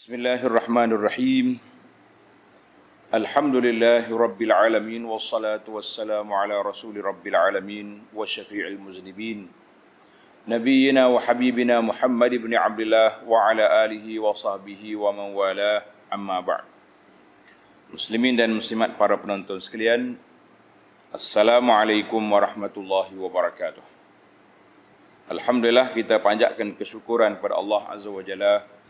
Bismillahirrahmanirrahim. Alhamdulillahi rabbil alamin wassalatu wassalamu ala rasuli rabbil alamin wa syafi'il muznibin nabiyyina wa habibina Muhammad ibn Abdullah wa ala alihi wa sahbihi wa man walah, amma ba'd. Muslimin dan muslimat, para penonton sekalian, Assalamualaikum warahmatullahi wabarakatuh. Alhamdulillah, kita panjatkan kesyukuran kepada Allah Azza wa Jalla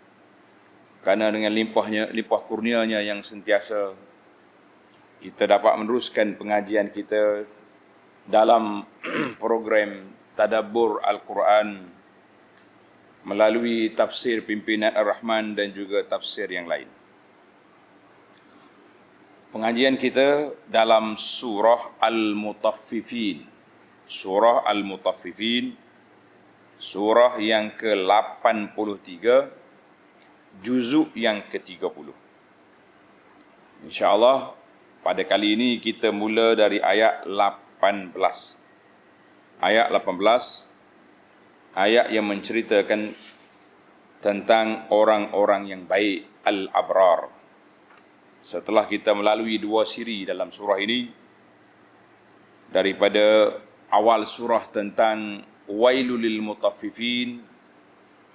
kerana dengan limpah kurnianya yang sentiasa kita dapat meneruskan pengajian kita dalam program Tadabbur Al-Quran melalui tafsir pimpinan Ar-Rahman dan juga tafsir yang lain. Pengajian kita dalam surah Al-Mutaffifin. Surah Al-Mutaffifin, surah yang ke-83, juzuk yang ke-30. InsyaAllah pada kali ini kita mula dari ayat 18. Ayat 18, ayat yang menceritakan tentang orang-orang yang baik, al-abrar. Setelah kita melalui 2 siri dalam surah ini, daripada awal surah tentang wailul lil mutaffifin,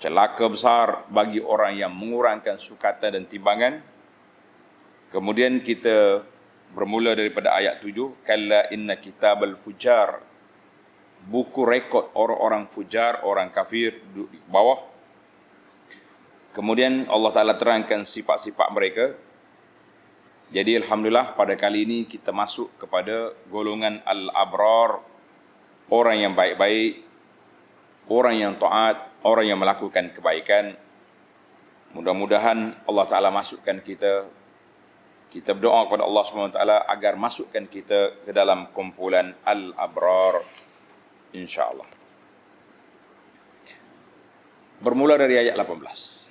celaka besar bagi orang yang mengurangkan sukatan dan timbangan. Kemudian kita bermula daripada ayat 7, kalla inna kitabal fujar, buku rekod orang-orang fujar, orang kafir, duduk di bawah. Kemudian Allah Ta'ala terangkan sifat-sifat mereka. Jadi Alhamdulillah pada kali ini kita masuk kepada golongan al-abrar, orang yang baik-baik, orang yang taat, orang yang melakukan kebaikan. Mudah-mudahan Allah Ta'ala masukkan kita berdoa kepada Allah SWT agar masukkan kita ke dalam kumpulan Al-Abrar, insyaAllah. Bermula dari ayat 18.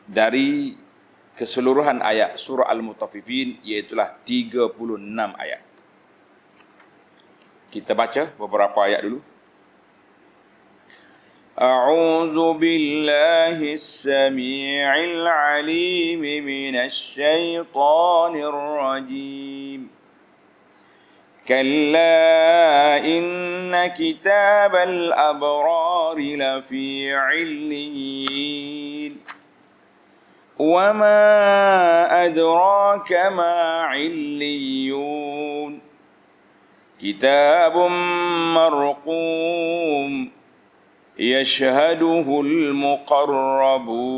Dari keseluruhan ayat surah Al-Mutaffifin, iaitulah 36 ayat. Kita baca beberapa ayat dulu. أعوذ بالله السميع العليم من الشيطان الرجيم كلا إن كتاب الأبرار لفي عليين وما أدراك ما عليون كتاب مرقوم يشهده المقربون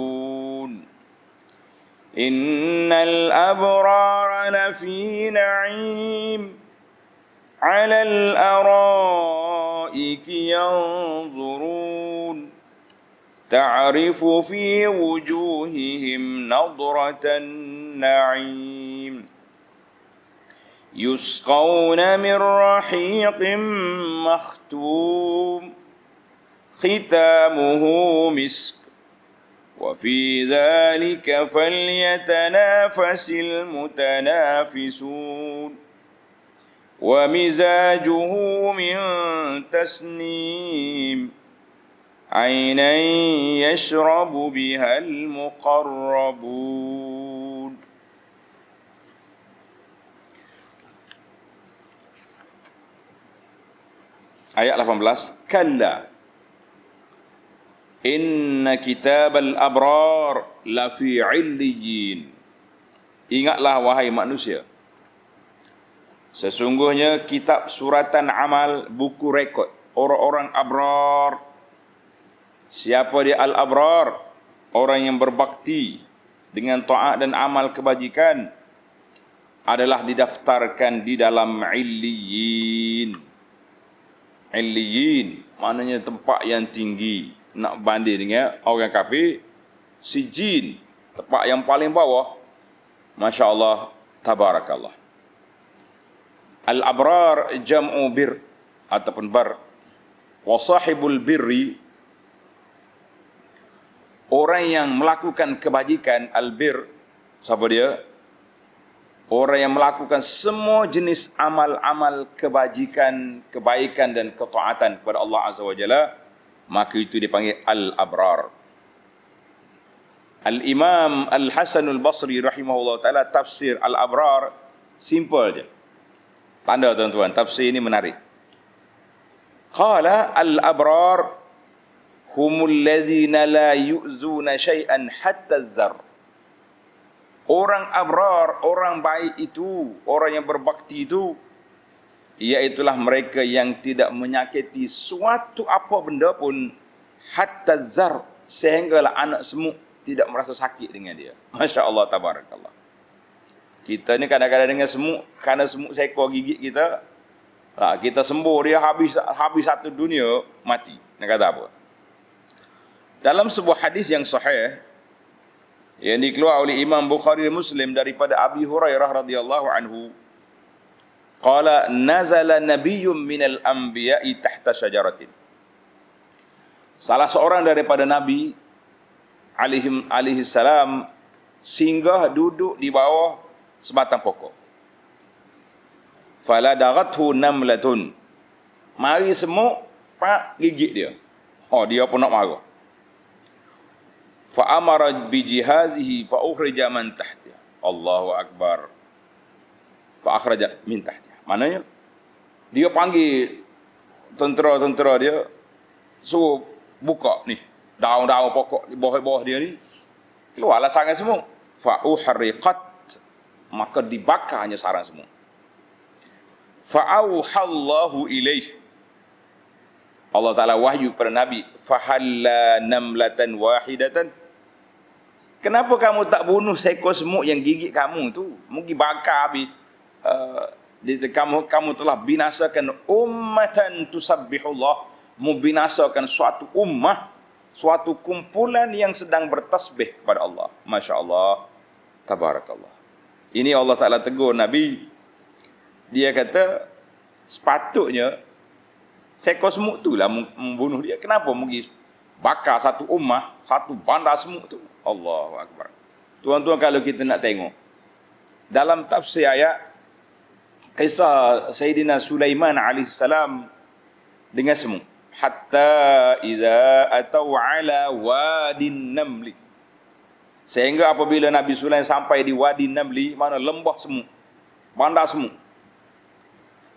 إن الأبرار لفي نعيم على الأرائك ينظرون تعرف في وجوههم نضرة النعيم يسقون من رحيق مختوم ختامه مسك وفي ذلك فليتنافس المتنافسون ومزاجه من تسنيم عينا يشرب بها المقربون. Ayat 18, kalla inna kitabal abrar lafi illiyin. Ingatlah wahai manusia, sesungguhnya kitab suratan amal, buku rekod orang-orang abrar. Siapa dia al-abrar? Orang yang berbakti dengan taat dan amal kebajikan adalah didaftarkan di dalam illiyin. Illiyin maknanya tempat yang tinggi. Nak banding dengan orang kafir, sijin, tempat yang paling bawah. Masya Allah, tabarakallah. Al-abrar jam'u bir ataupun bar. Wa sahibul birri, orang yang melakukan kebajikan. Al-bir, siapa dia? Orang yang melakukan semua jenis amal-amal kebajikan, kebaikan dan ketaatan kepada Allah Azza wa Jalla, maka itu dipanggil al-abrar. Al-Imam Al-Hasan Al-Basri rahimahullah ta'ala tafsir Al-Abrar simple je. Tanda tuan-tuan, tafsir ini menarik. Qala al-abrar humul ladzina la yu'zuna syai'an hatta az-zar. Orang abrar, orang baik itu, orang yang berbakti itu, iaitulah mereka yang tidak menyakiti suatu apa benda pun hatta az-zar, sehinggalah anak semut tidak merasa sakit dengan dia. Masya Allah, tabarakallah. Kita ni kadang-kadang dengan semut, kerana semut seekor gigit kita, kita sembuh dia habis satu dunia, mati. Nak kata apa? Dalam sebuah hadis yang sahih yang dikeluarkan oleh Imam Bukhari dan Muslim daripada Abi Hurairah radhiyallahu anhu, qala nazala nabiyyun minal anbiya'i tahta syajaratin. Salah seorang daripada nabi alaihi salam singgah duduk di bawah sebatang pokok. Fala dagathu namlatun. Mari semut pak gigit dia. Dia pun nak marah. Fa amara bi jihazihi fa ukhrija man tahtiha. Allahu akbar. Fa akhraja min tahtiha. Maknanya dia panggil tentera-tentera dia suruh buka ni daun-daun pokok di bawah-bawah dia ni. Keluarlah sarang semut. Fa uhriqat, maka dibakarnya sarang semut. Fa'auhallahu ilaih, Allah Ta'ala wahyu kepada Nabi, fahalla namlatan wahidatan. Kenapa kamu tak bunuh seekor semut yang gigit kamu tu? Mungkin bakar habis. Kamu telah binasakan ummatan tusabbihullah, membinasakan suatu ummah, suatu kumpulan yang sedang bertasbih kepada Allah. Masya Allah, tabarakallah. Ini Allah Ta'ala tegur Nabi. Dia kata sepatutnya seekor semut tu lah membunuh dia. Kenapa mungkin bakar satu ummah, satu bandar semut tu? Allahu akbar. Tuan-tuan, kalau kita nak tengok dalam tafsir ayat, kisah Sayyidina Sulaiman alaihissalam dengan semut. Hatta idza atau ala wadin namli. Sehingga apabila Nabi Sulaiman sampai di wadi namli, mana lembah semut, bandar semut.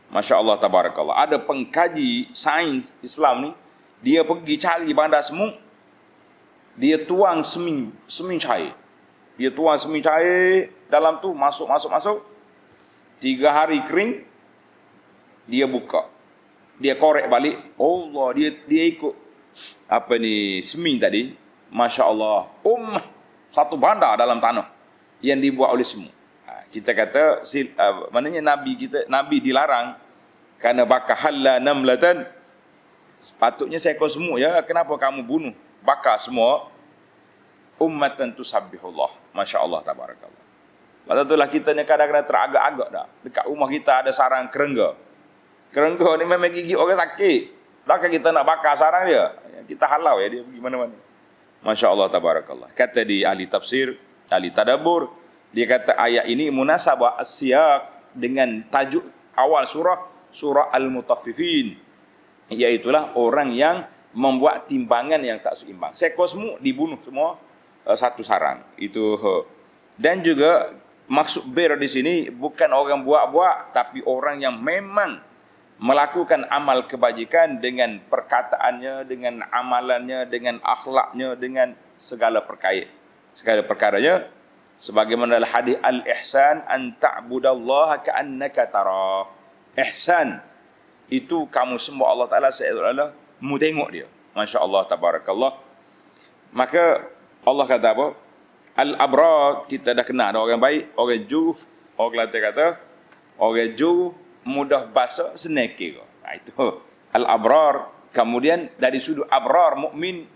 Masya Allah, tabarakallah. Ada pengkaji sains Islam ni, dia pergi cari bandar semut, dia tuang seming cair. Dia tuang seming cair dalam tu, masuk. 3 hari kering, dia buka. Dia korek balik. Allah, dia ikut seming tadi. Masya Allah. Satu bandar dalam tanah yang dibuat oleh semut. Kita kata maknanya Nabi dilarang kerana bakar halla namlatan. Sepatutnya seekor semut ya, kenapa kamu bunuh, bakar semua? Ummatan tusabbihullah. Masya Allah, tabarakallah. Lepas itulah kita ni kadang-kadang teragak-agak dah. Dekat rumah kita ada sarang kerengga. Kerengga ni memang gigit orang sakit. Takkan kita nak bakar sarang dia? Kita halau ya dia pergi mana-mana. Masya Allah, tabarakallah. Kata di ahli tafsir, ahli tadabbur, dia kata ayat ini munasabah as-siyaq dengan tajuk awal surah Al-Mutaffifin, iaitulah orang yang membuat timbangan yang tak seimbang. Seekor semut dibunuh semua satu sarang. Itu dan juga maksud bir di sini bukan orang buat-buat, tapi orang yang memang melakukan amal kebajikan dengan perkataannya, dengan amalannya, dengan akhlaknya, dengan segala perkaranya. Sebagaimana hadis al-ihsan an ta'budallaha ka'annaka tarah. Ihsan itu kamu sembah Allah Ta'ala seolah-olah mu tengok dia. Masya Allah, tabarakallah. Maka Allah kata apa? Al-abrar, kita dah kenal ada orang baik, orang juh, orang Kelantan kata orang juh mudah basa senekir. Itu al-abrar. Kemudian dari sudut abrar mukmin,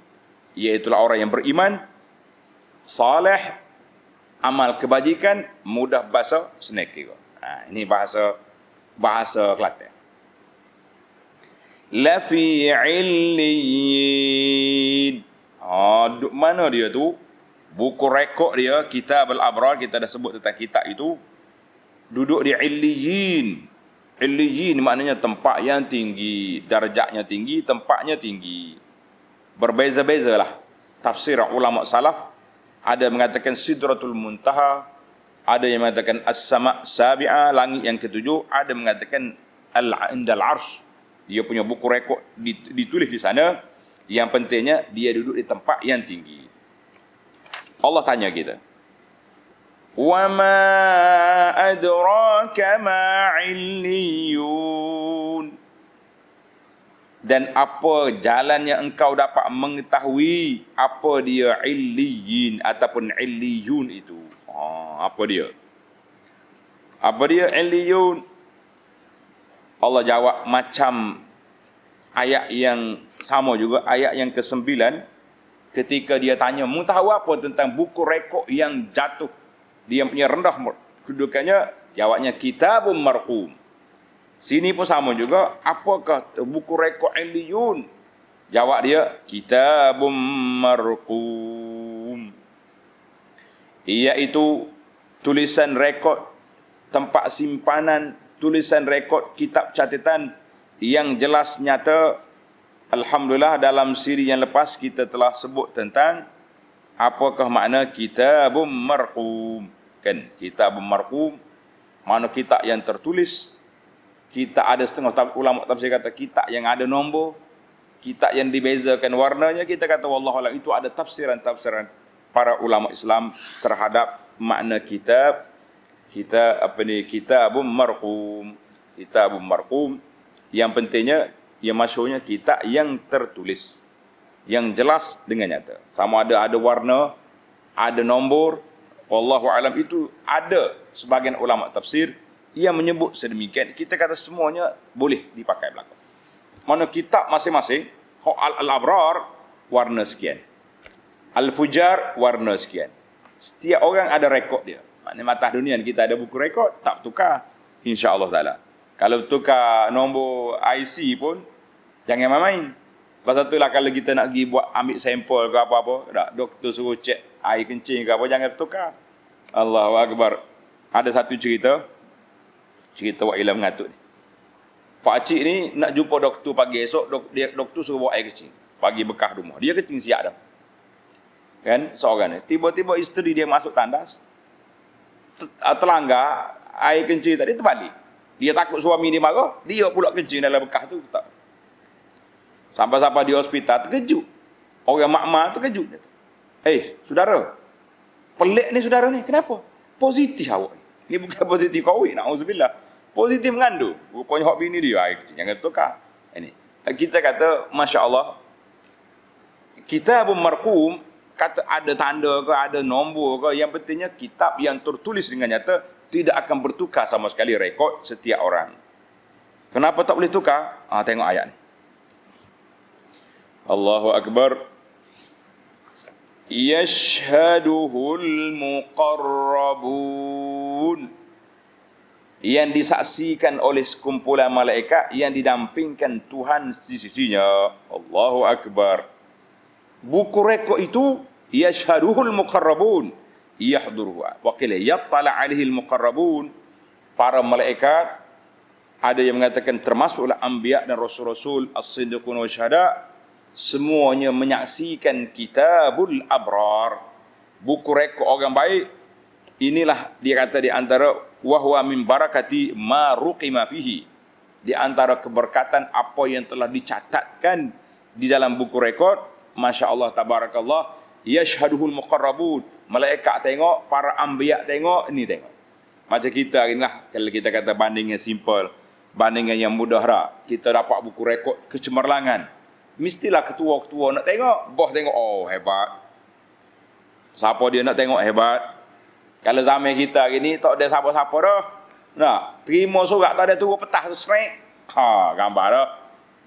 iaitulah orang yang beriman, saleh, amal kebajikan, mudah basa senekir. Ini bahasa Kelantan. La fi illiyin. Duk mana dia tu? Buku rekod dia, Kitab al-Abrar, kita dah sebut tentang kitab itu. Duduk di illiyin. Illiyin maknanya tempat yang tinggi, darjatnya tinggi, tempatnya tinggi. Berbeza-bezalah tafsir ulama salaf ada mengatakan Sidratul Muntaha, ada yang mengatakan As-Sama' Sabi'ah, langit yang ketujuh, ada mengatakan Al-Indal Arsh. Dia punya buku rekod ditulis di sana. Yang pentingnya dia duduk di tempat yang tinggi. Allah tanya kita, wa ma adraka ma 'illiyun. Dan apa jalannya engkau dapat mengetahui apa dia illiyin ataupun illiyun itu? Apa dia? Apa dia illiyun? Allah jawab macam ayat yang sama juga, ayat yang ke-9, ketika dia tanya, "Mu tahu apa tentang buku rekod yang jatuh? Dia punya rendah kedudukannya." Jawabnya kitabun marqum. Sini pun sama juga, apakah buku rekod illiyun? Jawab dia kitabun marqum. Iaitu tulisan rekod, tempat simpanan tulisan rekod kitab catatan yang jelas nyata. Alhamdulillah, dalam siri yang lepas kita telah sebut tentang apakah makna kitabun marqum. Kan, kitabun marqum mana kitab yang tertulis. Kita ada setengah ulama tafsir kata kitab yang ada nombor, kitab yang dibezakan warnanya. Kita kata wallahu a'lam, itu ada tafsiran-tafsiran para ulama Islam terhadap makna kitab. Kitabun marqum. Kitabun marqum. Yang pentingnya, yang maksudnya kitab yang tertulis, yang jelas dengan nyata. Sama ada warna, ada nombor. Wallahu a'lam, itu ada sebagian ulama tafsir yang menyebut sedemikian. Kita kata semuanya boleh dipakai belakang. Mana kitab masing-masing, Al-Abrar warna sekian, Al-Fujar warna sekian. Setiap orang ada rekod dia. Maknanya matah dunia kita ada buku rekod, tak tukar insya-Allah taala. Kalau tukar nombor IC pun jangan main-main. Pasal itulah kalau kita nak pergi buat ambil sampel ke apa-apa, doktor suruh cek air kencing ke apa, jangan tukar. Allahu akbar. Ada satu cerita Wak Ila mengatuk ni. Pak cik ni nak jumpa doktor pagi esok, doktor suruh buat air kencing. Pagi bekah rumah. Dia kencing siap dah. Kan, seorang ni. Tiba-tiba isteri dia masuk tandas. Terlanggar, air kencing tadi terbalik. Dia takut suami dia marah, dia pula kencing dalam bekah tu. Tak. Sampai-sampai di hospital, terkejut. Orang mak-mak terkejut. Saudara. Pelik ni saudara ni. Kenapa? Positif awak. Ni bukan positif COVID, na'udzubillah. Positif mengandung. Rupanya hak bini dia. Jangan tukar. Ini. Kita kata, Masya Allah, kitabun marqum, kata ada tanda ke, ada nombor ke, yang pentingnya kitab yang tertulis dengan nyata, tidak akan bertukar sama sekali rekod setiap orang. Kenapa tak boleh tukar? Tengok ayat ni. Allahu Akbar. Yashhaduhul muqarrabun. Yang disaksikan oleh sekumpulan malaikat yang didampingkan Tuhan di sisinya. Allahu Akbar. Buku rekod itu yashhaduhul muqarrabun. Yahduruhu. Wakil yattala alihil muqarrabun. Para malaikat, ada yang mengatakan termasuklah anbiya dan rasul-rasul, as-siddiqun wa syuhada, semuanya menyaksikan kitabul abrar. Buku rekod orang baik. Inilah dia kata di antara wahwa min barakati ma ruqima fihi. Di antara keberkatan apa yang telah dicatatkan di dalam buku rekod. Masya Allah, tabarakallah. Yashhaduhul muqarrabun. Malaikat tengok, para anbiya tengok, ini tengok. Macam kita ni lah, kalau kita kata bandingan simple, bandingan yang mudah dah. Kita dapat buku rekod kecemerlangan. Mestilah ketua-ketua nak tengok, bos tengok, oh hebat. Siapa dia nak tengok hebat. Kalau zaman kita gini tak ada siapa-siapa dah. Nah, terima surat tak ada turun petah tu straight. Gambar dah.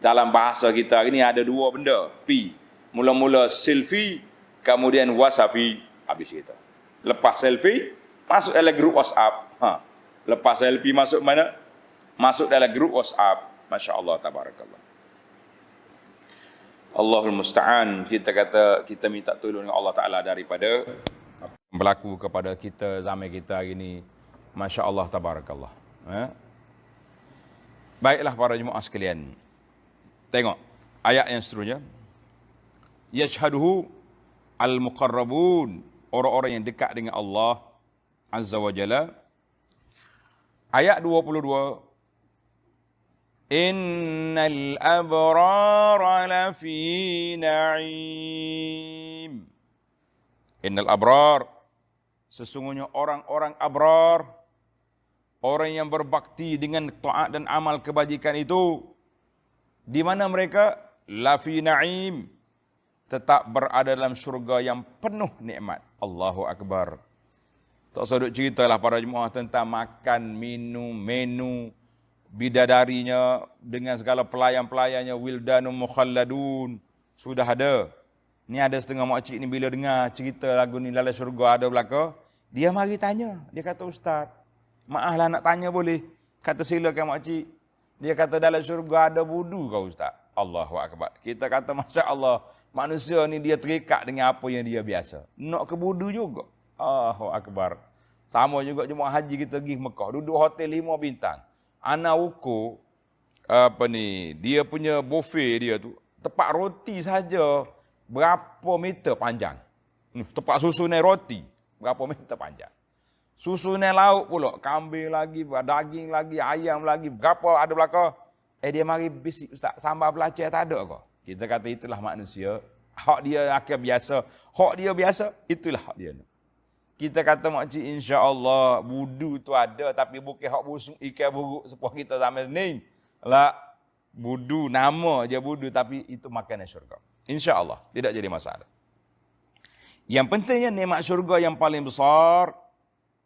Dalam bahasa kita gini ada dua benda. P. Mula-mula selfie, kemudian WhatsApp. Habis kita. Lepas selfie, masuk dalam grup WhatsApp. Lepas selfie masuk mana? Masuk dalam grup WhatsApp. Masya Allah, tabarakallah. Allahul Musta'an. Kita kata, kita minta tolong Allah Ta'ala daripada berlaku kepada kita zaman kita hari ini. Masya Allah, tabarakallah. Baiklah para jemaah sekalian. Tengok ayat yang seterusnya. Yashhaduhu al-muqarrabun. orang-orang yang dekat dengan Allah Azza wa Jalla. Ayat 22. Innal abrara lafi na'im. Innal abrar, sesungguhnya orang-orang abrar, orang yang berbakti dengan taat dan amal kebajikan itu, di mana mereka? Lafi na'im, tetap berada dalam syurga yang penuh nikmat. Allahu Akbar. Tak usah duk ceritalah para jemaah tentang makan, minum, menu, bidadarinya dengan segala pelayan-pelayannya, wildanum mukhalladun, sudah ada. Ni ada setengah makcik ni bila dengar cerita lagu ni dalam syurga ada belaka, dia mari tanya. Dia kata, Ustaz, maaflah nak tanya boleh? Kata, silakan makcik. Dia kata, dalam syurga ada wudu kau Ustaz? Allahu Akbar. Kita kata, Masya Allah, manusia ni dia terikat dengan apa yang dia biasa. Nak ke wudu juga. Allahu Akbar. Sama juga jemaah haji kita pergi Mekah, duduk hotel 5 bintang. Ana ukur dia punya buffet dia tu, tepat roti saja berapa meter panjang. Tepat susunan roti berapa meter panjang. Susunan lauk pula, kambing lagi, daging lagi, ayam lagi, berapa ada belaka. Dia mari bisik, Ustaz, sambal belacan tak ada ke? Kita kata itulah manusia. Hak dia akan biasa. Hak dia biasa, itulah hak dia. Kita kata makcik, insya-Allah wudu tu ada, tapi bukan hak busuk ikan buruk sepuh kita zaman ni. Lah, wudu nama je wudu, tapi itu makanan syurga. Insya-Allah tidak jadi masalah. Yang pentingnya nikmat syurga yang paling besar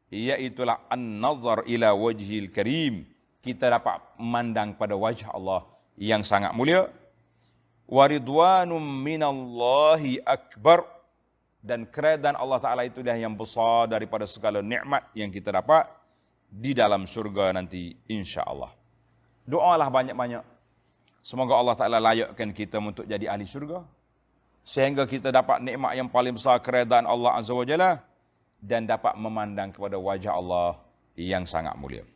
iaitulah an-nazar ila wajhil karim. Kita dapat memandang pada wajah Allah yang sangat mulia. Wa ridwanum minallahi akbar. Dan keredaan Allah Ta'ala itulah yang besar daripada segala nikmat yang kita dapat di dalam syurga nanti, insya-Allah. Doalah banyak-banyak. Semoga Allah Ta'ala layakkan kita untuk jadi ahli syurga, sehingga kita dapat nikmat yang paling besar, keredaan Allah Azza wa Jalla, dan dapat memandang kepada wajah Allah yang sangat mulia.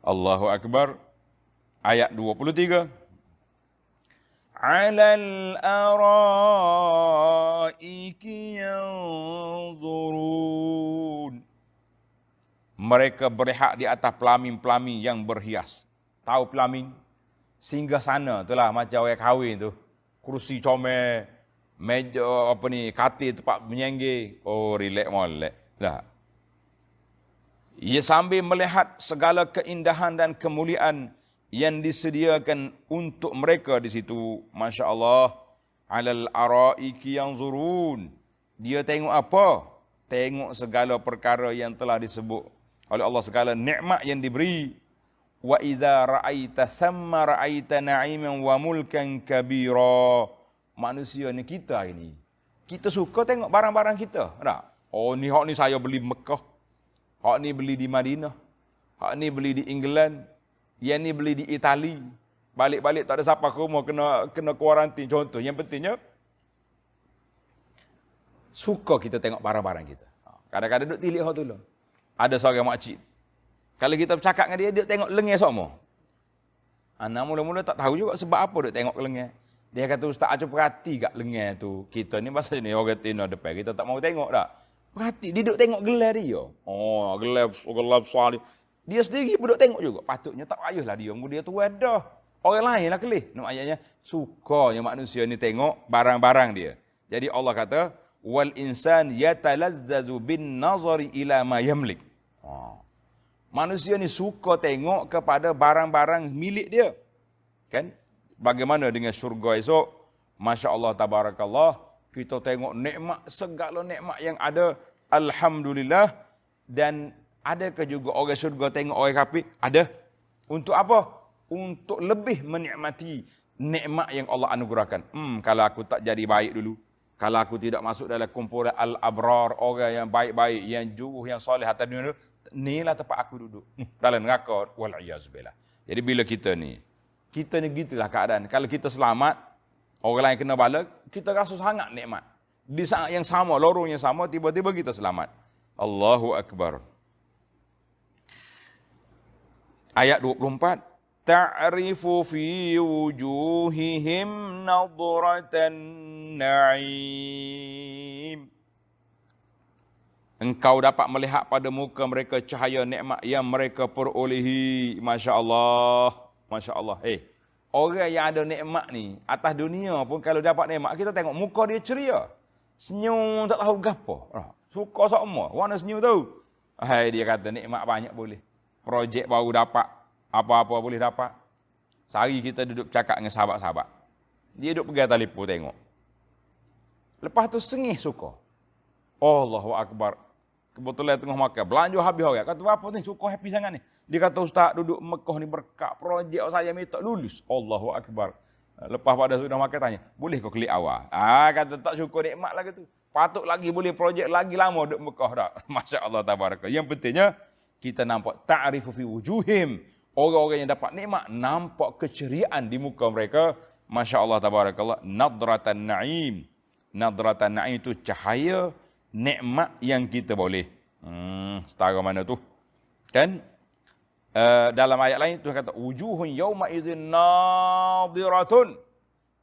Allahu Akbar. Ayat 23. Alal araiki yanzurun. Mereka berehat di atas pelamin-pelamin yang berhias. Tahu pelamin? Singgah sana itulah macam orang kahwin tu. Kursi comel, meja katil tempat menyenggih. Oh, relax molek. Dah. Ia sambil melihat segala keindahan dan kemuliaan yang disediakan untuk mereka di situ. Masya Allah. Alal araiki yanzurun. Dia tengok apa? Tengok segala perkara yang telah disebut oleh Allah, segala nikmat yang diberi. Wa idza ra'aita thamma ra'aita na'iman wa mulkan kabira. Manusia ni kita ini, kita suka tengok barang-barang kita. Tak? Oh, ni hak ni saya beli Mekah. Hak ni beli di Madinah. Hak ni beli di England. Yang ni beli di Itali. Balik-balik tak ada siapa ke rumah, kena kuarantin contoh. Yang pentingnya suka kita tengok barang-barang kita. Kadang-kadang duk tilik hak tu lah. Ada seorang makcik, kalau kita bercakap dengan dia tengok lengan semua. Anak mula-mula tak tahu juga sebab apa duk tengok lengan. Dia kata, Ustaz, acu perhati kat lengan tu. Kita ni pasal ni orang Tino depan, kita tak mau tengok tak. Perhati, dia duk tengok gelar dia. Oh, gelar besar dia. Dia sendiri pun duk tengok juga. Patutnya tak payahlah dia tu ada. Orang lain lah kelih. Ayatnya, sukanya manusia ni tengok barang-barang dia. Jadi Allah kata, wal insan yatalazzazu bin nazari ila ma yamlik. Manusia ni suka tengok kepada barang-barang milik dia. Kan? Bagaimana dengan syurga esok? Masya Allah, tabarakallah. Kita tengok nikmat, segala nikmat yang ada. Alhamdulillah. Dan adakah juga orang syurga tengok orang kafir? Ada. Untuk apa? Untuk lebih menikmati nikmat yang Allah anugerahkan. Kalau aku tak jadi baik dulu, kalau aku tidak masuk dalam kumpulan al-abrar, orang yang baik-baik, yang juruh, yang soleh atas dunia, inilah tempat aku duduk. Dalam neraka, wal'iyazubillah. Jadi bila kita ni gitulah keadaan. Kalau kita selamat, orang lain kena bala, kita rasa sangat nikmat. Di saat yang sama, lorong yang sama, tiba-tiba kita selamat. Allahu Akbar. Ayat 24. Ta'rifu fi wujuhihim nadratan na'im. engkau dapat melihat pada muka mereka cahaya nikmat yang mereka perolehi. Masya Allah. Masya Allah. Orang yang ada nikmat ni, atas dunia pun kalau dapat nikmat, kita tengok muka dia ceria. Senyum tak tahu gapo. Suka semua. Warna senyum tu. Dia kata nikmat banyak boleh. Projek baru dapat. Apa-apa boleh dapat. Sehari kita duduk cakap dengan sahabat-sahabat. Dia duduk pegang telefon tengok. Lepas tu sengih suka. Allahu Akbar. Kebetulan tengah makan. Belanja habis orang. Kata, apa ni suka happy sangat ni. Dia kata, Ustaz duduk Mekah ni berkat. Projek saya minta lulus. Allahu Akbar. Lepas pada sudah makan tanya, boleh kau klik awal? Kata tak syukur nikmat lagi tu. Patut lagi boleh projek lagi lama duduk Mekah dah. Masya Allah tabaraka. Yang pentingnya, kita nampak ta'rifu fi wujuhim. Orang-orang yang dapat nikmat, nampak keceriaan di muka mereka. Masya Allah tabarakallah. Nadratan na'im. Nadratan na'im itu cahaya nikmat yang kita boleh. Setara mana tu? Kan? Dalam ayat lain Tuhan kata wujuhun yauma idzin nadiratun.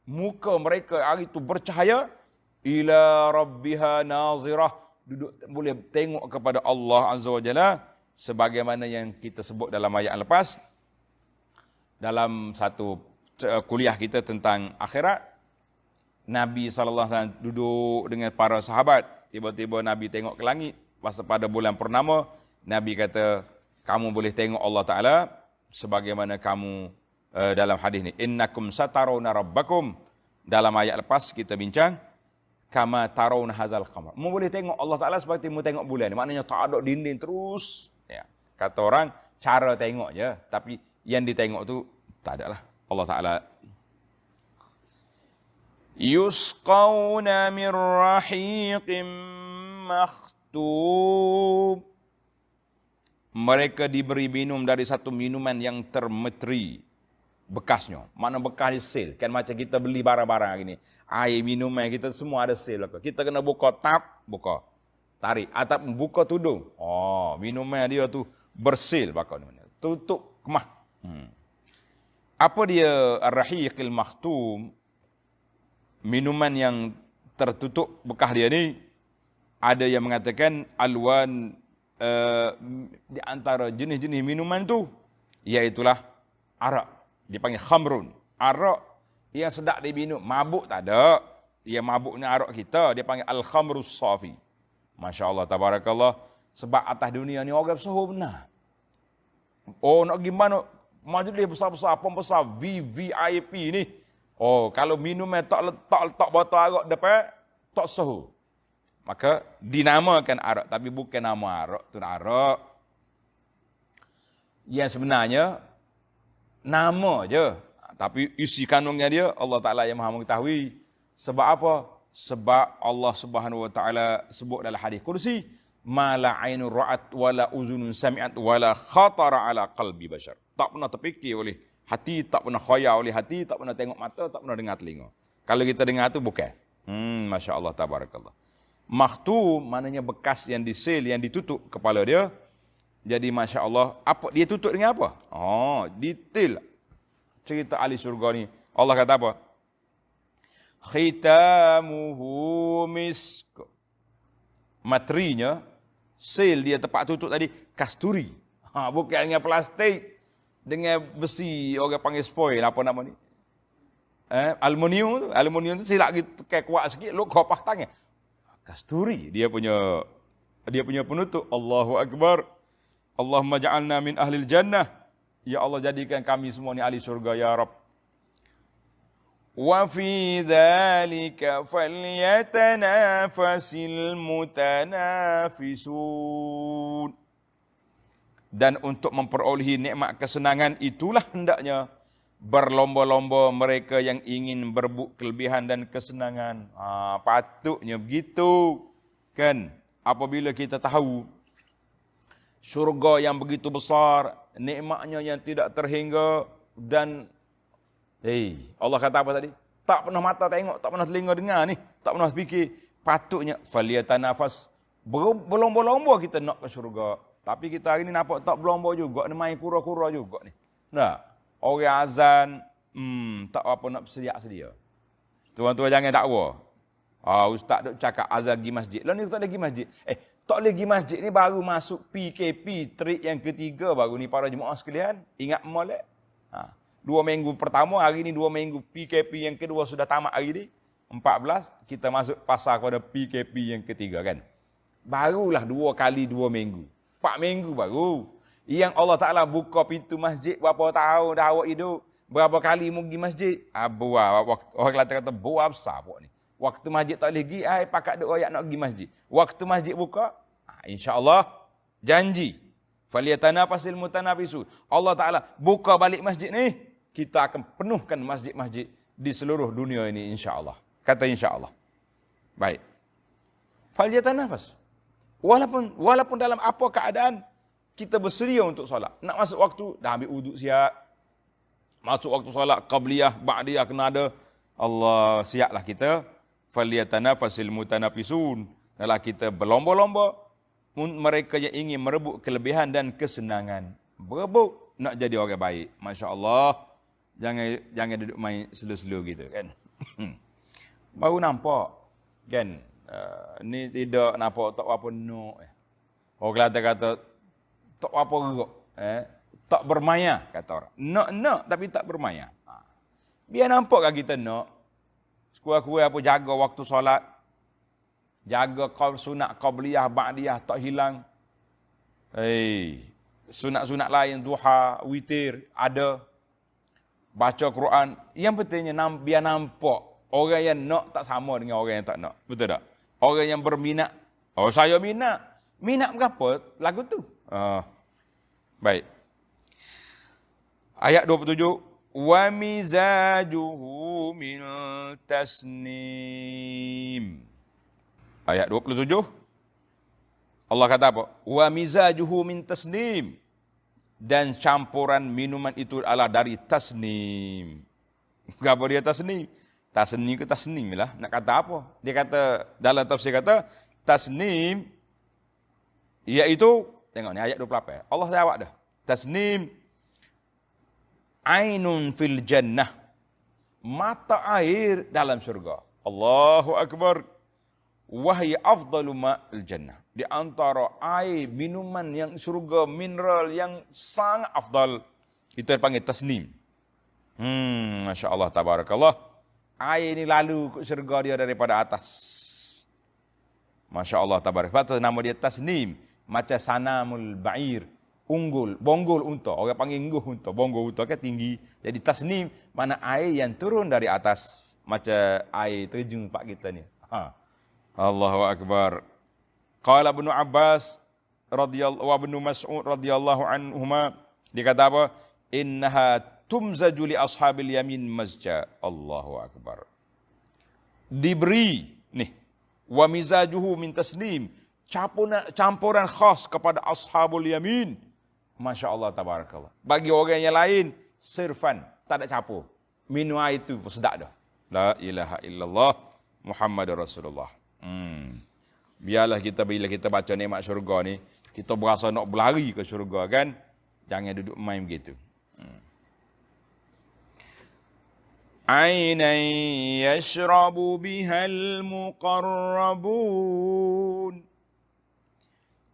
Muka mereka hari itu bercahaya ila rabbiha nazirah. Duduk boleh tengok kepada Allah Azza wa Jalla sebagaimana yang kita sebut dalam ayat lepas. Dalam satu kuliah kita tentang akhirat, Nabi SAW duduk dengan para sahabat. Tiba-tiba Nabi tengok ke langit. Pada bulan purnama, Nabi kata, kamu boleh tengok Allah Ta'ala sebagaimana kamu dalam hadis ni. Innakum satarawna rabbakum. Dalam ayat lepas kita bincang. Kama tarawna hazal qamar. Mu boleh tengok Allah Ta'ala seperti mu tengok bulan. Maknanya tak ada dinding terus. Ya. Kata orang, cara tengok je. Tapi yang ditengok tu tak ada lah. Allah Ta'ala. Yusqawna min rahiqim makhtum. Mereka diberi minum dari satu minuman yang termeteri bekasnya. Mana bekas di sel. Kan macam kita beli barang-barang gini. Air minuman kita semua ada sel. Kita kena buka tap, buka. Tarik. Atau buka tudung. Minuman dia tu bersel. Tutup kemah. Apa dia ar-rahiqil makhtum? Minuman yang tertutup bekas dia ni, ada yang mengatakan alwan di antara jenis-jenis minuman tu, iaitulah arak. Dipanggil khamrun. Arak yang sedap diminum. Mabuk tak ada. Dia mabuknya arak kita. Dia panggil al-khamrus safi. Masya Allah, tabarakallah. Sebab atas dunia ni orang bersahur benar. Nak gimana? Majlis besar-besar, pembesar, VVIP ni. Kalau minumnya tak letak botol arak depan, tak sahur. Maka dinamakan arak, tapi bukan nama arak tu arak. Yang sebenarnya nama je, tapi isi kandungnya dia Allah Taala yang Maha mengetahui. Sebab apa? Sebab Allah Subhanahu wa taala sebut dalam hadis kursi, ma la ainun ra'at wala uzunun sami'at wala khatara ala qalbi bashar. Tak pernah terfikir oleh hati, tak pernah khayal oleh hati, tak pernah tengok mata, tak pernah dengar telinga. Kalau kita dengar tu bukan. Masya Allah tabarakallah. Makhtum maknanya bekas yang disel, yang ditutup kepala dia. Jadi Masya Allah, apa dia tutup dengan apa? Detail cerita ahli surga ni. Allah kata apa? Khitamuhu misk. Materinya, sel dia tempat tutup tadi, kasturi. Bukan dengan plastik, dengan besi, orang panggil spoil, apa nama ni? Aluminium tu silap kita tekan kuat sikit, lu kau tangan. Kasturi dia punya penutup. Allahu Akbar. Allahumma ja'alna min ahlil jannah. Ya Allah, jadikan kami semua ni ahli surga ya Rabb. Wa fi dzalika falyatanafasil mutanafisun. Dan untuk memperolehi nikmat kesenangan itulah hendaknya berlomba-lomba mereka yang ingin berebut kelebihan dan kesenangan. Patutnya begitu. Kan? Apabila kita tahu syurga yang begitu besar, nikmatnya yang tidak terhingga, dan Allah kata apa tadi? Tak pernah mata tengok, tak pernah telinga dengar ni, tak pernah fikir. Patutnya falyatanafas, berlomba-lomba kita nak ke syurga. Tapi kita hari ni nampak tak berlomba juga, ni main kura-kura juga ni. Nah, orang azan, tak apa nak sedia. Tuan-tuan jangan dakwa. Ustaz duk cakap azan pergi masjid. Lah ni tak ada pergi masjid. Tak boleh pergi masjid ni baru masuk PKP, trik yang ketiga baru ni para jemaah sekalian. Ingat molek? 2 minggu pertama, hari ni 2 minggu PKP yang kedua sudah tamat hari ni. 14, kita masuk pasal kepada PKP yang ketiga kan. Barulah 2 kali 2 minggu. 4 minggu baru. Yang Allah Ta'ala buka pintu masjid berapa tahun dah awak hidup. Berapa kali mu pergi masjid? Orang Kelantan kata, buah besar pun ni. Waktu masjid tak boleh pergi, pakat duk royak nak pergi masjid. Waktu masjid buka, insya-Allah janji. Falyatanafasil mutanafisun. Allah Ta'ala buka balik masjid ni, kita akan penuhkan masjid-masjid di seluruh dunia ini insya-Allah. Kata insya-Allah. Baik. Falyatanafas. Walaupun dalam apa keadaan kita bersedia untuk solat. Nak masuk waktu, dah ambil wuduk siap. Masuk waktu solat, qabliyah, ba'diyah, kena ada. Allah, siaplah kita. Falyatanafasil mutanafisun. Adalah kita berlomba-lomba. Mereka yang ingin merebut kelebihan dan kesenangan. Berebut nak jadi orang baik. Masya Allah. Jangan duduk main slow-slow gitu kan. Baru nampak. Kan. Ni tidak nampak tak apa no. Orang Kelantan kata tak apa gerok. Tak bermaya kata orang. Nak tapi tak bermaya. Biar nampak kan kita nak. Sekurang-kurang apa jaga waktu solat. Jaga sunat qabliyah, ba'diyah tak hilang. Sunat-sunat lain duha, witir ada. Baca Quran. Yang pentingnya biar nampak orang yang nak tak sama dengan orang yang tak nak. Betul tak? Orang yang berminat. Oh saya minat. Minat berapa lagu tu? Baik. Ayat 27. Wa mizajuhu min tasnim. Ayat 27. Allah kata apa? Wa mizajuhu min tasnim. Dan campuran minuman itu adalah dari tasnim. Apa dia tasnim? Tasnim ke tasnim lah. Nak kata apa? Dia kata, dalam tafsir kata, tasnim, iaitu, tengok ni ayat 28. Allah jawab dah. Tasnim, ainun fil jannah. Mata air dalam syurga. Allahu Akbar. Wahai afdalu ma'il jannah. Di antara air, minuman yang syurga, mineral yang sangat afdal. Itu dipanggil tasnim. Masya Allah, tabarakallah. Air ni lalu ke syurga dia daripada atas. Masya Allah, tabarakallah. Nama dia tasnim. Macam sanamul ba'ir. Unggul, bonggol unta. Orang panggil ungguh unta. Bonggol unta kan tinggi. Jadi tasnim, mana air yang turun dari atas. Macam air terjun pak kita ni. Allahu Akbar. Qala Ibnu Abbas radhiyallahu wa Ibnu Mas'ud radhiyallahu anhuma, dia kata apa? Innaha tumzaju li ashabil yamin mazja. Allahu Akbar. Diberi nih wa mizajuhu min tasnim, campuran khas kepada ashabul yamin. Masya Allah, tabarakallah. Bagi orang yang lain sirfan, tak ada campur. Minum air itu sedap dah. La ilaha illallah Muhammadur Rasulullah. Biarlah kita bila kita baca nikmat syurga ni, kita berasa nak berlari ke syurga kan. Jangan duduk main begitu. Ainan yashrabu bihal muqarrabun.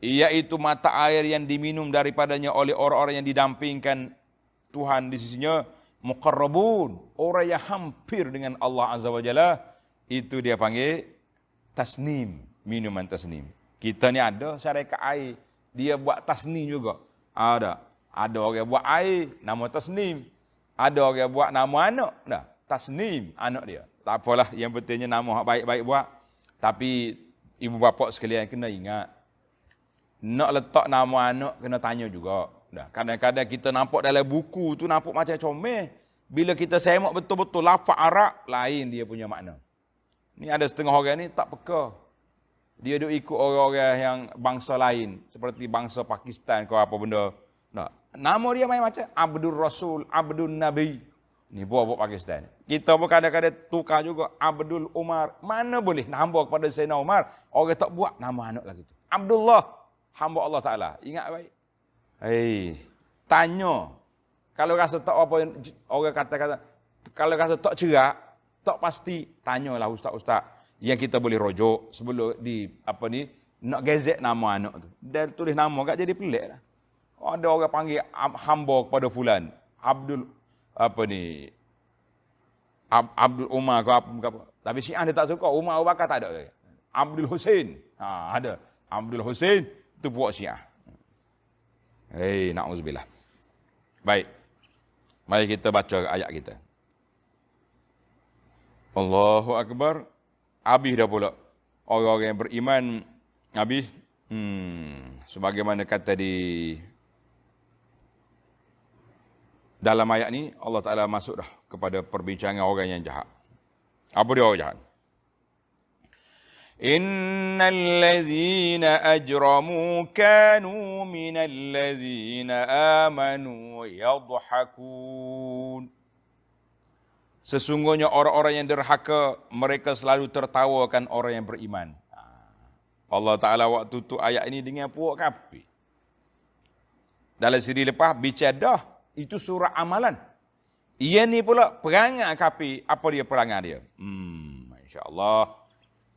Iaitu mata air yang diminum daripadanya oleh orang-orang yang didampingkan Tuhan di sisinya. Muqarrabun. Orang yang hampir dengan Allah Azza wa Jalla. Itu dia panggil tasnim, minuman tasnim. Kita ni ada syarikat air, dia buat tasnim juga. Ada orang buat air, nama tasnim. Ada orang buat nama anak, dah tasnim anak dia. Tak apalah, yang pentingnya nama baik-baik buat. Tapi ibu bapa sekalian kena ingat, nak letak nama anak kena tanya juga. Dah kadang-kadang kita nampak dalam buku tu nampak macam comel. Bila kita semak betul-betul lafaz Arab, lain dia punya makna. Ni ada setengah orang ni tak peka. Dia duk ikut orang-orang yang bangsa lain. Seperti bangsa Pakistan ke apa benda. Nah, nama dia macam Abdul Rasul, Abdul Nabi. Ni buat Pakistan. Kita pun kadang-kadang tukar juga Abdul Umar. Mana boleh hamba kepada Sayyidina Umar. Orang tak buat nama anak lagi tu. Abdullah, hamba Allah Ta'ala. Ingat baik. Tanya. Kalau rasa tak apa, orang kata-kata, kalau rasa tak cerak, tak pasti, tanyalah ustaz-ustaz yang kita boleh rujuk sebelum Nak gezek nama anak tu. Dia tulis nama kat jadi pelik lah. Ada orang panggil hamba kepada fulan. Abdul apa ni? Abdul Umar ke apa. Tapi Syiah dia tak suka. Umar Abu Bakar tak ada. Abdul Hussein. Ada. Abdul Hussein tu puak Syiah. Na'udzubillah. Baik. Mari kita baca ayat kita. Allahu Akbar. Habis dah pula. Orang-orang yang beriman habis. Sebagaimana kata di dalam ayat ni, Allah Ta'ala masuk dah kepada perbincangan orang yang jahat. Apa dia orang jahat? Innal ladzina ajramu kanu minal ladzina amanu yadhakun. Sesungguhnya orang-orang yang derhaka, mereka selalu tertawakan orang yang beriman. Allah Ta'ala waktu tu ayat ini dengan puak kafir. Dalam siri lepas, bicara dah. Itu surah amalan. Ia ni pula perangai kafir. Apa dia perangai dia? Masya-Allah.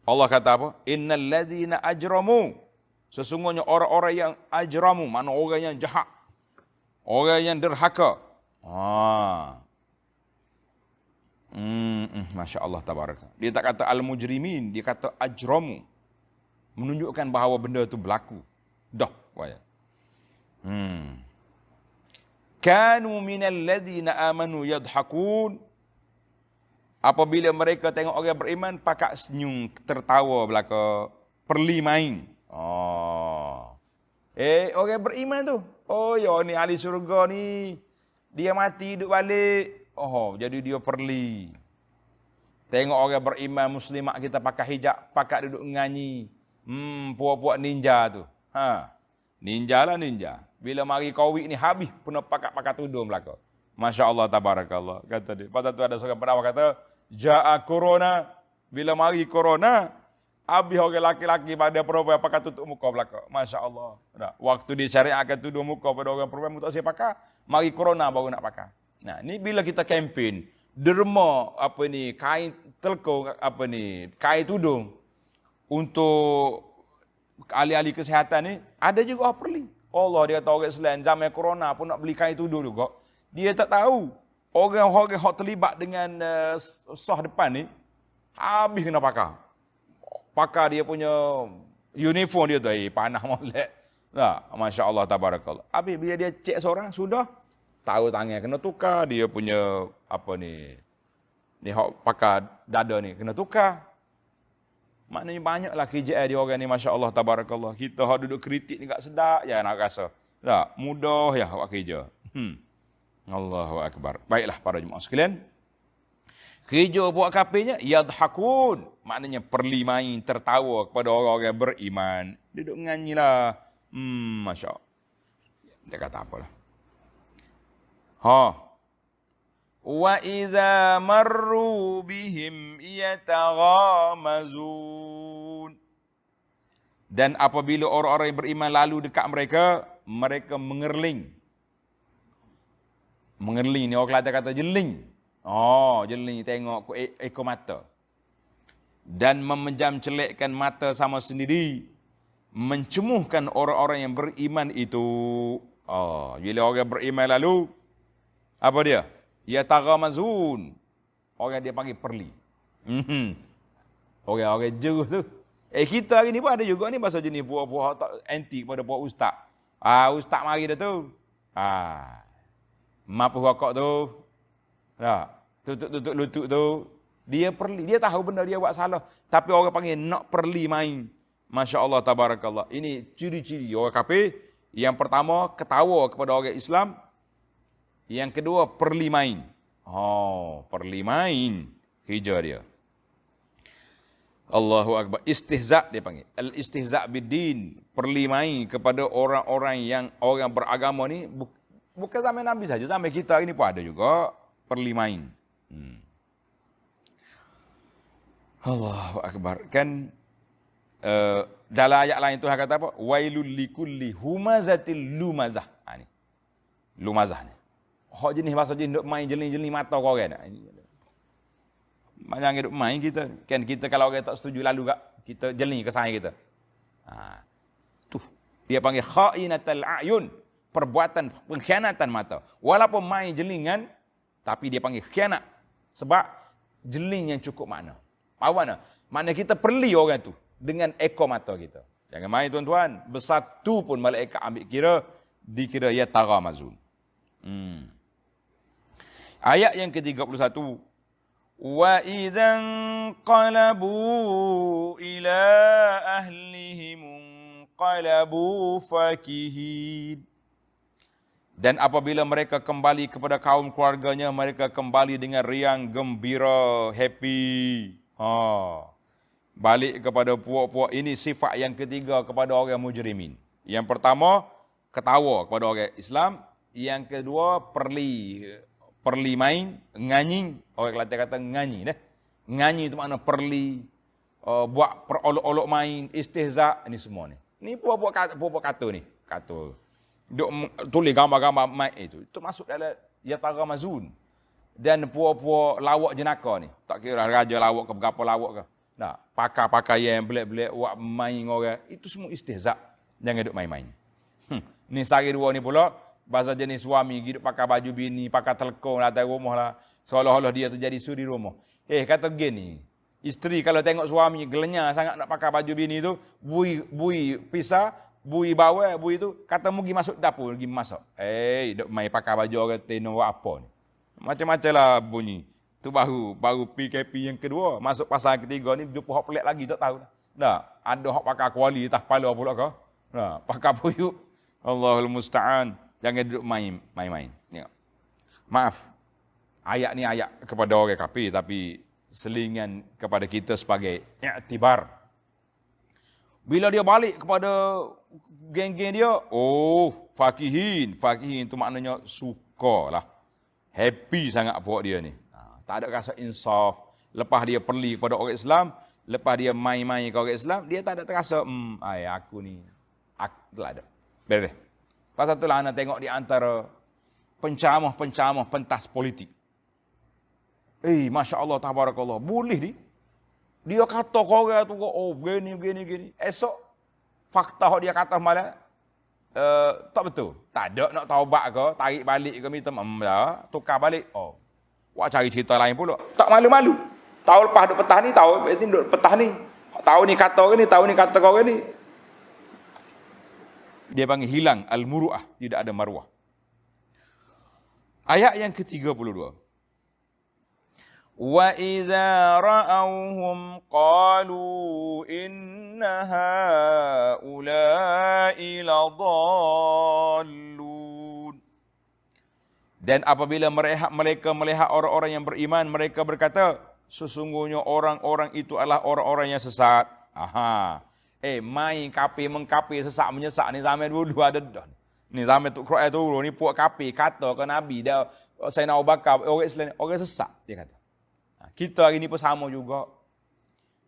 Allah kata apa? Innal ladzina ajramu. Sesungguhnya orang-orang yang ajramu, mana orang yang jahat. Orang yang derhaka. Masya-Allah tabaraka. Dia tak kata al-mujrimin, dia kata ajramu. Menunjukkan bahawa benda itu berlaku. Dah. Kanu minal ladzina amanu yadhakun. Apabila mereka tengok orang beriman, pakak senyum, tertawa belaka, perli main. Orang beriman tu. Ni ahli syurga ni. Dia mati duduk balik. Jadi dia perli. Tengok orang beriman muslimat kita pakai hijab, pakak duduk nganyi. Puak-puak ninja tu. Ninja lah ninja. Bila mari Covid ni habis pun pakat-pakat tudung belaka. Masya-Allah tabarakallah. Kata dia. Pasal tu ada seorang penawar kata, Ja'a corona. Bila mari corona, habis orang laki-laki pada perempuan pakai tutup muka belaka. Masya-Allah. Waktu disyariatkan tudung muka pada orang perempuan tak saya pakai, mari corona baru nak pakai. Nah, ni bila kita kempen derma kain telko kain tudung untuk ahli-ahli kesihatan ni, ada juga perli. Allah dia kata orang Islam zaman corona pun nak beli kain tudung juga. Dia tak tahu. Orang-orang yang terlibat dengan sah depan ni, habis kena pakai. Pakai dia punya uniform dia tu, panah molek. Masya Allah tabarakallah. Habis bila dia cek seorang, sudah tahu tangan kena tukar. Dia punya ni pakai dada ni kena tukar. Maknanya banyaklah KJL dia orang ni, Masya Allah tabarakallah. Kita duduk kritik ni tak sedap ya nak rasa. Tak, mudah ya buat kerja. Allahu Akbar. Baiklah para jemaah sekalian. Kerja buat kafirnya yadhakun. Maknanya perli main, tertawa kepada orang-orang beriman. Duduk nganyilah. Masya Allah. Dia kata apalah. Wa idza marru bihim yataghamazun. Dan apabila orang-orang yang beriman lalu dekat mereka, mereka mengerling. Mengerling ni orang Kelantan kata jeling. Jeling tengok ekor mata. Dan memejam celikkan mata sama sendiri, mencemuhkan orang-orang yang beriman itu. Bila orang beriman lalu apa dia? Ya taghamazun. Orang dia panggil perli. Orang-orang jeruh tu. Kita hari ni pun ada juga ni bahasa jenis buah-buah tak anti kepada buah ustaz. Ustaz mari dah tu. Mapu rokok tu. Tutup lutut tu. Dia perli. Dia tahu benda dia buat salah. Tapi orang panggil nak perli main. Masya Allah tabarakallah. Ini ciri-ciri orang kafir. Yang pertama, ketawa kepada orang Islam. Yang kedua, perli main. Perli main. Kerja dia. Allahu Akbar. Istihza' dia panggil. Al-istihza' bid-din. Perli main kepada orang-orang yang orang beragama ni. Bukan zaman Nabi saja. Zaman kita ini pun ada juga. Perli main. Allahu Akbar. Kan dalam ayat lain Tuhan kata apa? Wailul likulli humazatil lumazah. Ni. Lumazah ni. Hak jenis bahasa jenis duk main jeling-jeling mata kau orang nak. Jangan duk main kita. Kan kita kalau orang tak setuju lalu kita jeling ke saya kita. Tuh, dia panggil khainatul a'yun, perbuatan pengkhianatan mata. Walaupun main jelingan, tapi dia panggil khianat. Sebab jeling yang cukup makna. Mana? Makna kita perli orang tu dengan ekor mata kita. Jangan main tuan-tuan, bersatu pun malaikat ambil kira, dikira ya tagamazun. Ayat yang ke-31. Wa idzan qalabu ila ahlihim qalabu fakihin. Dan apabila mereka kembali kepada kaum keluarganya, mereka kembali dengan riang gembira, happy. Balik kepada puak-puak. Ini sifat yang ketiga kepada orang mujrimin. Yang pertama, ketawa kepada orang Islam. Yang kedua, perli main, nganyi. Orang Kelantan kata nganyi. Nganyi itu makna perli, buat perolok-olok main, istihza, ini semua ni. Ni puak-puak kata ni. Kata. Duk tulis gambar-gambar mic itu masuk dalam yatagamazun. Dan puak-puak lawak jenaka ni, tak kira raja lawak ke berapa lawak ke, nah, pakar-pakar yang belak-belak buat main orang, itu semua istihza. Jangan duk main-main. Ni sehari dua ni pula bahasa jenis suami hidup pakai baju bini, pakai telekong atas rumah lah, seolah-olah dia tu jadi suri rumah. Kata begini, isteri kalau tengok suami gelenyar sangat nak pakai baju bini tu, bui pisah, bui bawah, bui tu, kata mu pergi masuk dapur, pergi masak. Duk main pakai baju orang teno apa ni. Macam-macam lah bunyi. Tu baru PKP yang kedua, masuk pasal ketiga ni, jumpa hak pelik lagi, tak tahu dah. Dah, ada hak pakai kuali, tak kepala pula ke? Nah, pakai puyuk. Allahul Musta'an. Jangan duduk main-main. Maaf, ayat ni ayat kepada orang kafir, tapi selingan kepada kita sebagai i'tibar. Bila dia balik kepada geng-geng dia, fakihin. Fakihin tu maknanya suka lah. Happy sangat buat dia ni. Tak ada rasa insaf. Lepas dia perli kepada orang Islam, lepas dia main-main ke orang Islam, dia tak ada terasa, aku ni, tak ada. Beres. Pasal itulah anda tengok di antara pencamah-pencamah pentas politik. Masya Allah, tabarakallah. Boleh ni. Dia kata korang tu, begini. Esok, fakta dia kata malah, tak betul. Tak ada nak taubat ke, tarik balik ke, minta tukar balik. Wah cari cerita lain pula. Tak malu-malu. Tahu lepas duduk petah ni, tahu duduk petah ni. Tahu ni kata orang ni, tahu ni kata orang ni. Dia panggil hilang al-muru'ah, tidak ada maruah. Ayat yang ke-32. Wa idza ra'awhum qalu inna haula'i ladallun. Dan apabila mereka melihat orang-orang yang beriman, mereka berkata, sesungguhnya orang-orang itu adalah orang-orang yang sesat. Main kafir mengkafir, sesak menyesak ni zaman dulu ada dah. Ni zaman tu Quran tu ni puak kafir kata ke Nabi dia Sayyidina Abu Bakar orang Islam orang sesak dia kata. Kita hari ni pun sama juga.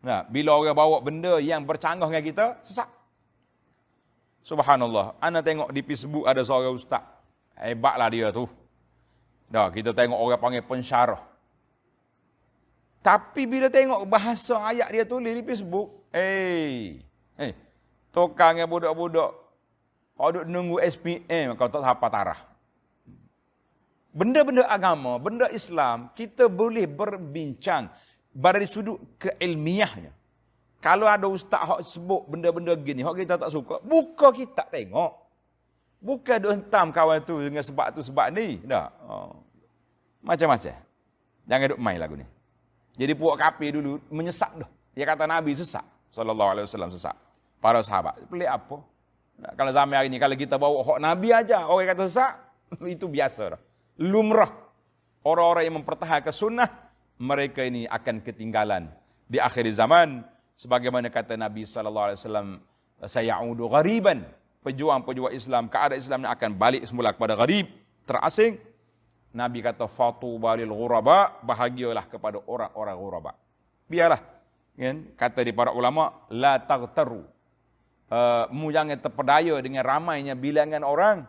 Nah, bila orang bawa benda yang bercanggah dengan kita, sesak. Subhanallah. Ana tengok di Facebook ada seorang ustaz. Hebatlah dia tu. Dah kita tengok orang panggil pensyarah. Tapi bila tengok bahasa ayat dia tulis di Facebook, tukang yang budak-budak duk nunggu SPM kau tak apa tarah. Benda-benda agama, benda Islam, kita boleh berbincang dari sudut keilmiahnya. Kalau ada ustaz hak sebut benda-benda gini, hak kita tak suka, buka kita tengok. Bukan duk hentam kawan tu dengan sebab tu sebab ni. Dah. Macam-macam. Jangan duk main lagu ni. Jadi puak kafir dulu menyesat dah. Dia kata Nabi sesat. Sallallahu alaihi wasallam sesat. Para sahabat. Pelik apa? Kalau zaman hari ni, kalau kita bawa hak Nabi aja, orang kata sesat, itu biasa dah. Lumrah. Orang-orang yang mempertahankan sunnah, mereka ini akan ketinggalan di akhir zaman. Sebagaimana kata Nabi sallallahu alaihi wasallam, sayaudu ghariban. Pejuang-pejuang Islam, keadaan Islam akan balik semula kepada gharib, terasing. Nabi kata fatuba lil ghuraba, bahagialah kepada orang-orang ghuraba. Biarlah. Kan? Kata di para ulama, la taghtaru. Mu jangan terpedaya dengan ramainya bilangan orang.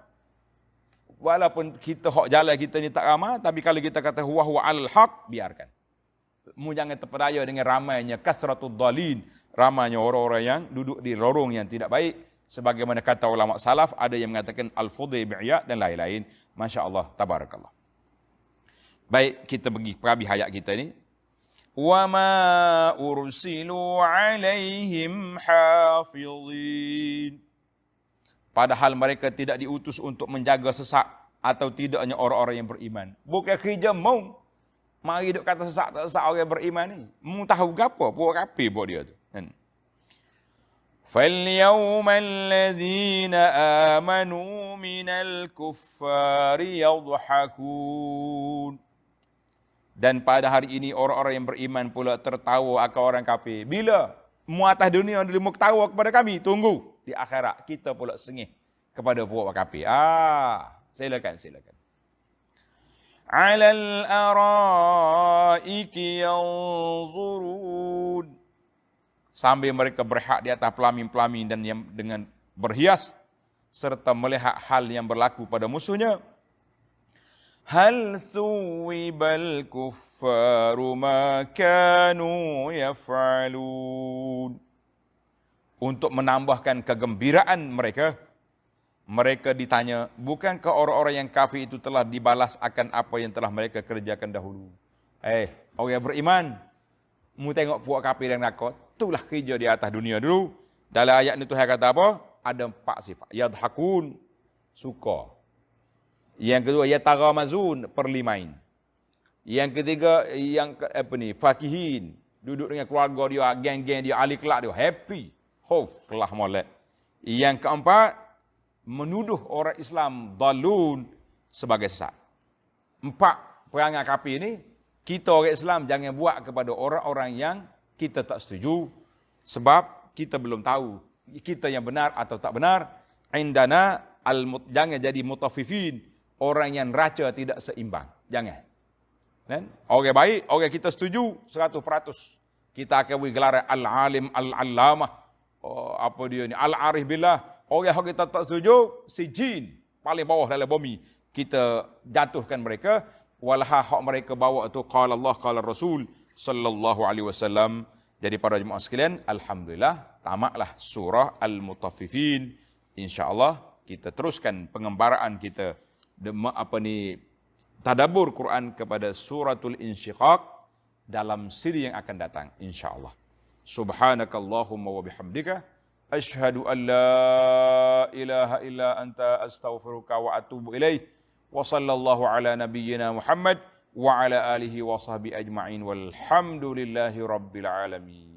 Walaupun kita hak jalan kita ni tak ramai, tapi kalau kita kata huwa al haq, biarkan. Mu jangan terpedaya dengan ramainya kasratud dhalin, ramainya orang-orang yang duduk di lorong yang tidak baik. Sebagaimana kata ulama salaf, ada yang mengatakan al-fudhi bi'ya dan lain-lain. Masya Allah, tabarakallah. Baik, kita pergi habis ayat kita ni. Wa ma ursilu alaihim hafizin. Padahal mereka tidak diutus untuk menjaga sesak atau tidaknya orang-orang yang beriman. Bukan kerja mau. Mari duk kata sesak tak sesak orang yang beriman ni. Mu tahu apa? Buat kapi buat dia tu. Kan? فَالْيَوْمَ الَّذِينَ آمَنُوا مِنَ الْكُفَّارِ يَضْحَكُونَ. Dan pada hari ini orang-orang yang beriman pula tertawa akan orang kafir. Bila? Mu atas dunia dia mau ketawa kepada kami. Tunggu. Di akhirat kita pula sengih kepada puak kafir. Silakan. Alal araiki yanzurun. Sambil mereka berhak di atas pelamin-pelamin dan yang dengan berhias serta melihat hal yang berlaku pada musuhnya. Hal suwibal kuffaru ma kanu yaf'alun. Untuk menambahkan kegembiraan mereka, mereka ditanya, bukankah orang-orang yang kafir itu telah dibalas akan apa yang telah mereka kerjakan dahulu? Orang yang beriman, mu tengok puak kafir yang nakut, itulah kerja di atas dunia dulu. Dalam ayat ni Tuhan kata apa? Ada 4 sifat. Yadhakun, suka. Yang kedua, yatagamazun, perlimain. Yang ketiga, fakihin, duduk dengan keluarga dia, geng-geng dia, ahli kelak dia, happy. Kelah molek. Yang keempat, menuduh orang Islam dalun sebagai sesat. 4 perangai kafir ni, kita orang Islam jangan buat kepada orang-orang yang kita tak setuju, sebab kita belum tahu kita yang benar atau tak benar. Indana jangan jadi mutaffifin, orang yang raca tidak seimbang. Jangan. Dan orang baik, orang kita setuju 100%. Kita akan beri gelar al-alim, al-allamah, al-arif billah. Orang yang kita tak setuju, si jin paling bawah dalam bumi, kita jatuhkan mereka. Walaha hak mereka bawa itu qala Allah qala Rasul sallallahu alaihi wasallam. Jadi para jemaah sekalian, alhamdulillah tamatlah surah Al-Mutaffifin. Insya-Allah kita teruskan pengembaraan kita tadabbur Quran kepada suratul Insyiqaq dalam siri yang akan datang insya-Allah. Subhanakallahumma wa bihamdika asyhadu an la ilaha illa anta astaghfiruka wa atubu ilaik. Wa sallallahu ala nabiyyina Muhammad wa ala alihi wa sahbihi ajma'in walhamdulillahi rabbil alamin.